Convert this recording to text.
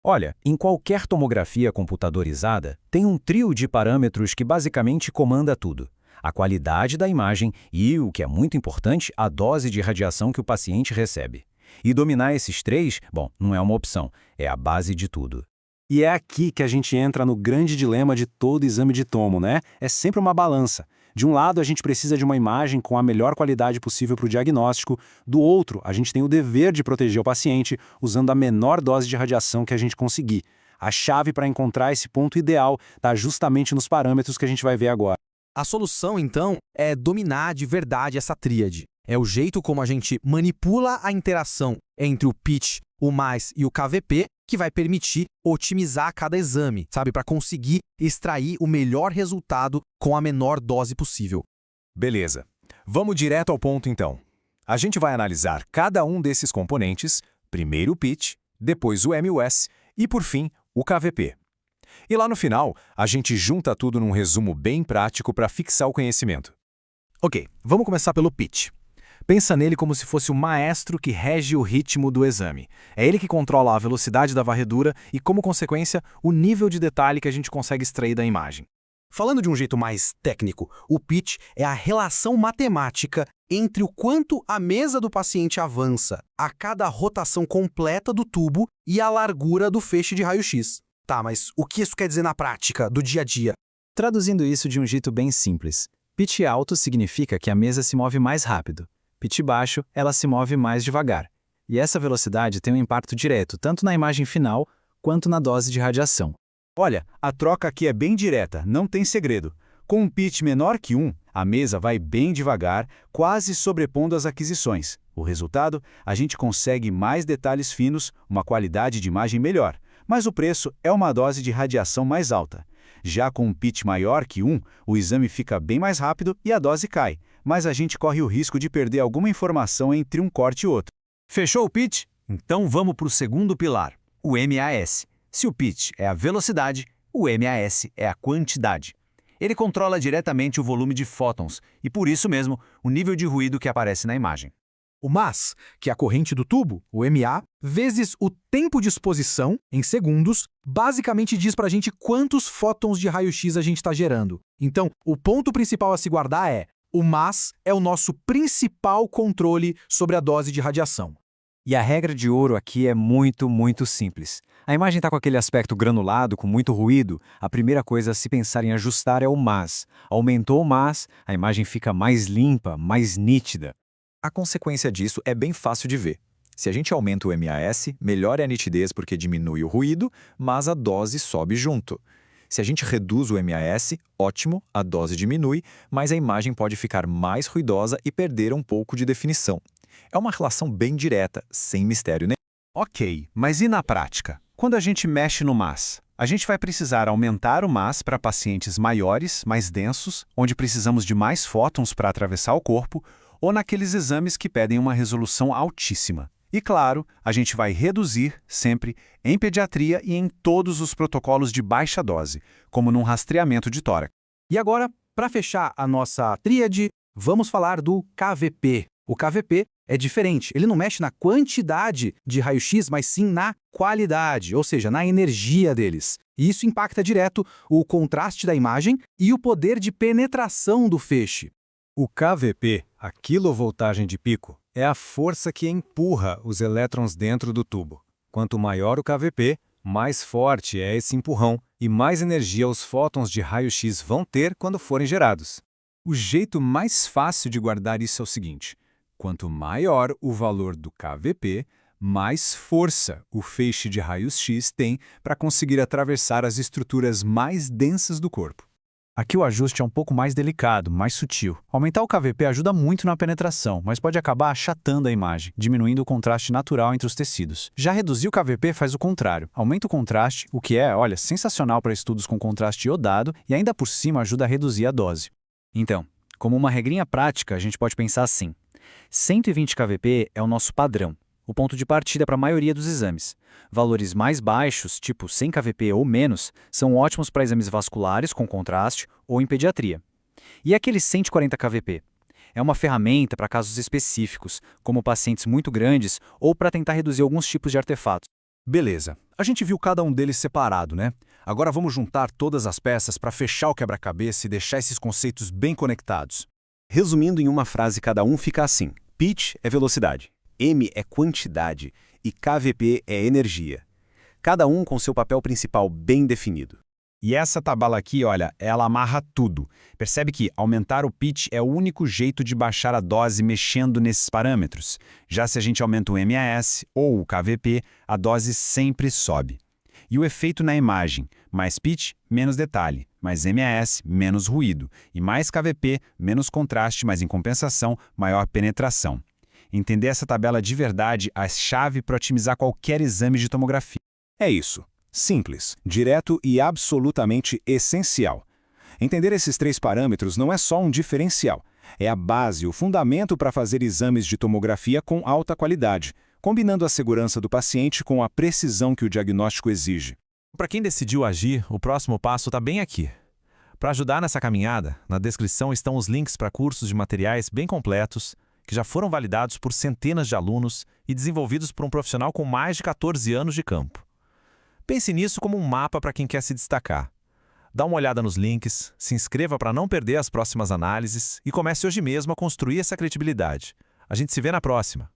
Olha, em qualquer tomografia computadorizada, tem um trio de parâmetros que basicamente comanda tudo: a qualidade da imagem e, o que é muito importante, a dose de radiação que o paciente recebe. E dominar esses três, bom, não é uma opção, é a base de tudo. E é aqui que a gente entra no grande dilema de todo exame de tomo, né? É sempre uma balança. De um lado, a gente precisa de uma imagem com a melhor qualidade possível para o diagnóstico. Do outro, a gente tem o dever de proteger o paciente usando a menor dose de radiação que a gente conseguir. A chave para encontrar esse ponto ideal está justamente nos parâmetros que a gente vai ver agora. A solução, então, é dominar de verdade essa tríade. É o jeito como a gente manipula a interação entre o pitch, o mais e o KVP que vai permitir otimizar cada exame, sabe? Para conseguir extrair o melhor resultado com a menor dose possível. Beleza. Vamos direto ao ponto então. A gente vai analisar cada um desses componentes, primeiro o pitch, depois o MUS e, por fim, o KVP. E lá no final, a gente junta tudo num resumo bem prático para fixar o conhecimento. Ok, vamos começar pelo pitch. Pensa nele como se fosse o maestro que rege o ritmo do exame. É ele que controla a velocidade da varredura e, como consequência, o nível de detalhe que a gente consegue extrair da imagem. Falando de um jeito mais técnico, o pitch é a relação matemática entre o quanto a mesa do paciente avança a cada rotação completa do tubo e a largura do feixe de raio-x. Tá, mas o que isso quer dizer na prática, do dia a dia? Traduzindo isso de um jeito bem simples, pitch alto significa que a mesa se move mais rápido. Pitch baixo, ela se move mais devagar. E essa velocidade tem um impacto direto tanto na imagem final quanto na dose de radiação. Olha, a troca aqui é bem direta, não tem segredo. Com um pitch menor que 1, a mesa vai bem devagar, quase sobrepondo as aquisições. O resultado, a gente consegue mais detalhes finos, uma qualidade de imagem melhor, mas o preço é uma dose de radiação mais alta. Já com um pitch maior que 1, o exame fica bem mais rápido e a dose cai, mas a gente corre o risco de perder alguma informação entre um corte e outro. Fechou o pitch? Então vamos para o segundo pilar, o MAS. Se o pitch é a velocidade, o MAS é a quantidade. Ele controla diretamente o volume de fótons e, por isso mesmo, o nível de ruído que aparece na imagem. O MAS, que é a corrente do tubo, o MA, vezes o tempo de exposição, em segundos, basicamente diz para a gente quantos fótons de raio-x a gente está gerando. Então, o ponto principal a se guardar é: o MAS é o nosso principal controle sobre a dose de radiação. E a regra de ouro aqui é muito, muito simples. A imagem está com aquele aspecto granulado, com muito ruído, a primeira coisa a se pensar em ajustar é o MAS. Aumentou o MAS, a imagem fica mais limpa, mais nítida. A consequência disso é bem fácil de ver. Se a gente aumenta o MAS, melhora a nitidez porque diminui o ruído, mas a dose sobe junto. Se a gente reduz o MAS, ótimo, a dose diminui, mas a imagem pode ficar mais ruidosa e perder um pouco de definição. É uma relação bem direta, sem mistério nenhum. Ok, mas e na prática? Quando a gente mexe no MAS, a gente vai precisar aumentar o MAS para pacientes maiores, mais densos, onde precisamos de mais fótons para atravessar o corpo, ou naqueles exames que pedem uma resolução altíssima. E claro, a gente vai reduzir sempre em pediatria e em todos os protocolos de baixa dose, como num rastreamento de tórax. E agora, para fechar a nossa tríade, vamos falar do KVP. O KVP é diferente, ele não mexe na quantidade de raio-x, mas sim na qualidade, ou seja, na energia deles. E isso impacta direto o contraste da imagem e o poder de penetração do feixe. O KVP, a quilovoltagem de pico, é a força que empurra os elétrons dentro do tubo. Quanto maior o KVP, mais forte é esse empurrão e mais energia os fótons de raio-x vão ter quando forem gerados. O jeito mais fácil de guardar isso é o seguinte: quanto maior o valor do KVP, mais força o feixe de raios-x tem para conseguir atravessar as estruturas mais densas do corpo. Aqui o ajuste é um pouco mais delicado, mais sutil. Aumentar o KVP ajuda muito na penetração, mas pode acabar achatando a imagem, diminuindo o contraste natural entre os tecidos. Já reduzir o KVP faz o contrário. Aumenta o contraste, o que é, olha, sensacional para estudos com contraste iodado e ainda por cima ajuda a reduzir a dose. Então, como uma regrinha prática, a gente pode pensar assim: 120 kVp é o nosso padrão, o ponto de partida para a maioria dos exames. Valores mais baixos, tipo 100 kVp ou menos, são ótimos para exames vasculares com contraste ou em pediatria. E aqueles 140 kVp? É uma ferramenta para casos específicos, como pacientes muito grandes ou para tentar reduzir alguns tipos de artefatos. Beleza, a gente viu cada um deles separado, né? Agora vamos juntar todas as peças para fechar o quebra-cabeça e deixar esses conceitos bem conectados. Resumindo em uma frase, cada um fica assim: pitch é velocidade, M é quantidade e KVP é energia. Cada um com seu papel principal bem definido. E essa tabela aqui, olha, ela amarra tudo. Percebe que aumentar o pitch é o único jeito de baixar a dose mexendo nesses parâmetros. Já se a gente aumenta o MAS ou o KVP, a dose sempre sobe. E o efeito na imagem: mais pitch, menos detalhe, mais MAS, menos ruído, e mais KVP, menos contraste, mas em compensação, maior penetração. Entender essa tabela de verdade é a chave para otimizar qualquer exame de tomografia. É isso. Simples, direto e absolutamente essencial. Entender esses 3 parâmetros não é só um diferencial. É a base, o fundamento para fazer exames de tomografia com alta qualidade, combinando a segurança do paciente com a precisão que o diagnóstico exige. Para quem decidiu agir, o próximo passo está bem aqui. Para ajudar nessa caminhada, na descrição estão os links para cursos de materiais bem completos, que já foram validados por centenas de alunos e desenvolvidos por um profissional com mais de 14 anos de campo. Pense nisso como um mapa para quem quer se destacar. Dá uma olhada nos links, se inscreva para não perder as próximas análises e comece hoje mesmo a construir essa credibilidade. A gente se vê na próxima.